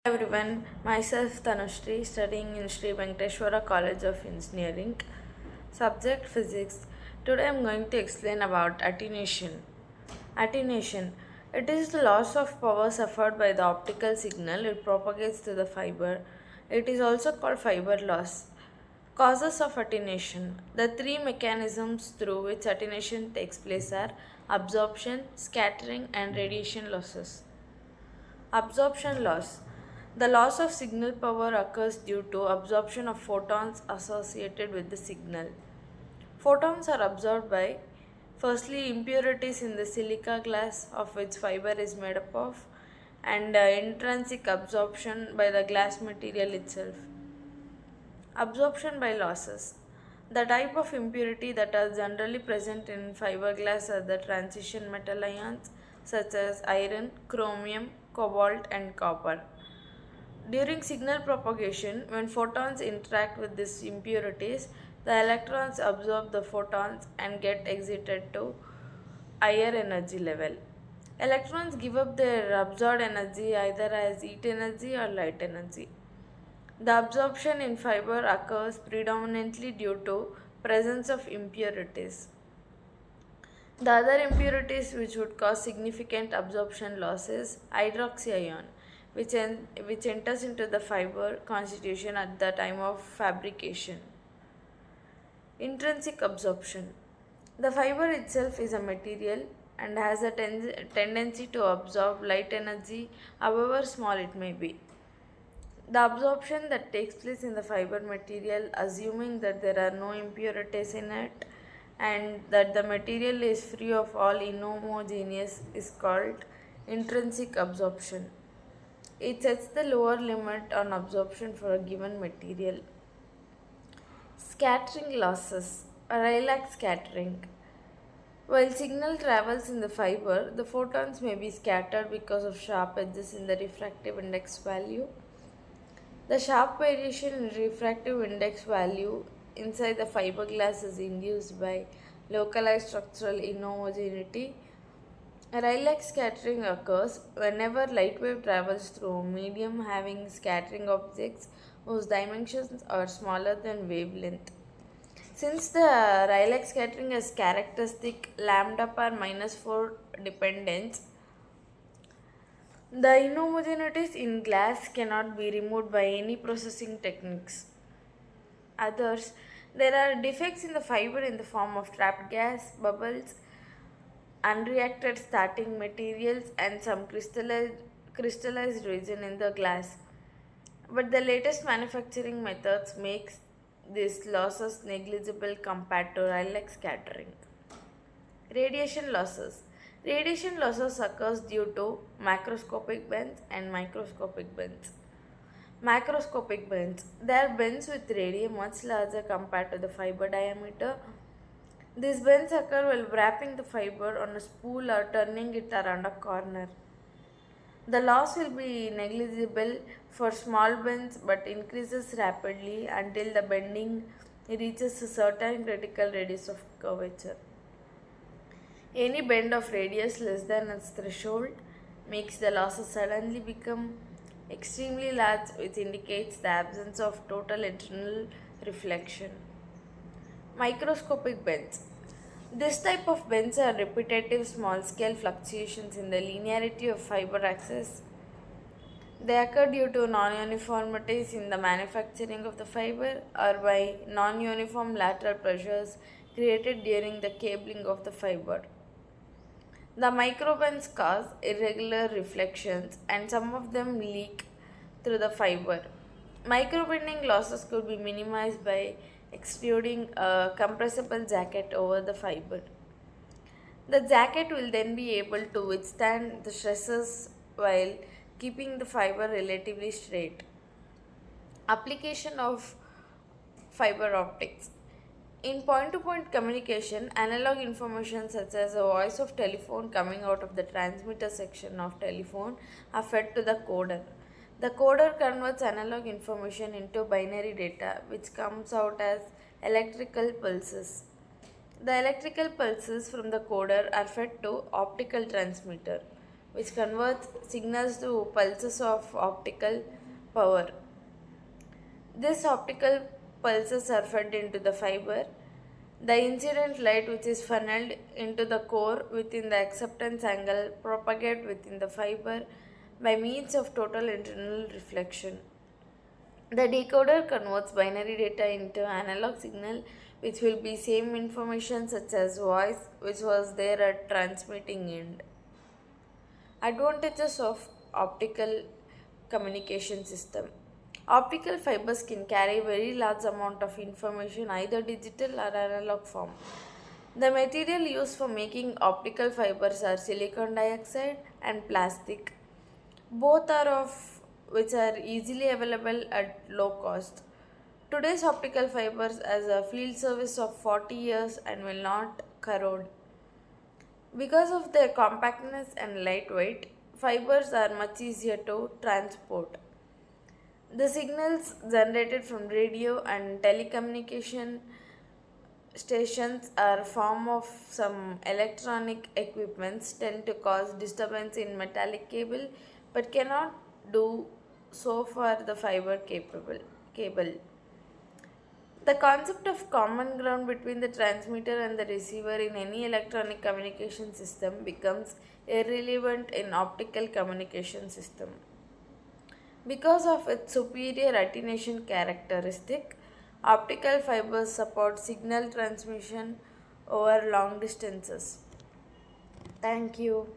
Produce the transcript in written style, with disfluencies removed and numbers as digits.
Everyone, myself Tanushree, studying in Sri Venkateshwara College of Engineering, subject physics. Today I am going to explain about attenuation. Attenuation. It is the loss of power suffered by the optical signal it propagates to the fiber. It is also called fiber loss. Causes of attenuation. The three mechanisms through which attenuation takes place are absorption, scattering, and radiation losses. Absorption loss. The loss of signal power occurs due to absorption of photons associated with the signal. Photons are absorbed by firstly impurities in the silica glass of which fiber is made up of, and intrinsic absorption by the glass material itself. Absorption by losses. The type of impurity that are generally present in fiberglass are the transition metal ions such as iron, chromium, cobalt, and copper. During signal propagation, when photons interact with these impurities, the electrons absorb the photons and get excited to higher energy level. Electrons give up their absorbed energy either as heat energy or light energy. The absorption in fiber occurs predominantly due to presence of impurities. The other impurities which would cause significant absorption loss is hydroxy which enters into the fiber constitution at the time of fabrication. Intrinsic absorption. The fiber itself is a material and has a tendency to absorb light energy, however small it may be. The absorption that takes place in the fiber material, assuming that there are no impurities in it and that the material is free of all inhomogeneous, is called intrinsic absorption. It sets the lower limit on absorption for a given material. Scattering losses, Rayleigh scattering. While signal travels in the fiber, the photons may be scattered because of sharp edges in the refractive index value. The sharp variation in refractive index value inside the fiberglass is induced by localized structural inhomogeneity. Rayleigh scattering occurs whenever light wave travels through a medium having scattering objects whose dimensions are smaller than wavelength. Since the Rayleigh scattering has characteristic lambda per minus 4 dependence, the inhomogeneities in glass cannot be removed by any processing techniques. Others, there are defects in the fiber in the form of trapped gas, bubbles, unreacted starting materials, and some crystallized region in the glass. But the latest manufacturing methods makes these losses negligible compared to Rayleigh scattering. Radiation losses. Radiation losses occurs due to macroscopic bends and microscopic bends. Macroscopic bends. They are bends with radius much larger compared to the fiber diameter. These bends occur while wrapping the fiber on a spool or turning it around a corner. The loss will be negligible for small bends but increases rapidly until the bending reaches a certain critical radius of curvature. Any bend of radius less than its threshold makes the losses suddenly become extremely large, which indicates the absence of total internal reflection. Microscopic bends. This type of bends are repetitive small scale fluctuations in the linearity of fiber axis. They occur due to non uniformities in the manufacturing of the fiber or by non uniform lateral pressures created during the cabling of the fiber. The microbends cause irregular reflections and some of them leak through the fiber. Microbending losses could be minimized by extruding a compressible jacket over the fiber. The jacket will then be able to withstand the stresses while keeping the fiber relatively straight. Application of fiber optics. In point to point communication, analog information such as a voice of telephone coming out of the transmitter section of telephone are fed to the coder. The coder converts analog information into binary data which comes out as electrical pulses. The electrical pulses from the coder are fed to optical transmitter. which converts signals to pulses of optical power. These optical pulses are fed into the fiber. The incident light, which is funneled into the core within the acceptance angle, propagate within the fiber by means of total internal reflection. The decoder converts binary data into analog signal, which will be same information such as voice, which was there at transmitting end. Advantages of optical communication system. Optical fibers can carry very large amount of information, either digital or analog form. The material used for making optical fibers are silicon dioxide and plastic. Both are of which are easily available at low cost. Today's optical fibers has a field service of 40 years and will not corrode. Because of their compactness and lightweight, fibers are much easier to transport. The signals generated from radio and telecommunication stations are form of some electronic equipments tend to cause disturbance in metallic cable but cannot do so for the fiber capable cable. The concept of common ground between the transmitter and the receiver in any electronic communication system becomes irrelevant in optical communication system. Because of its superior attenuation characteristic, optical fibers support signal transmission over long distances. Thank you.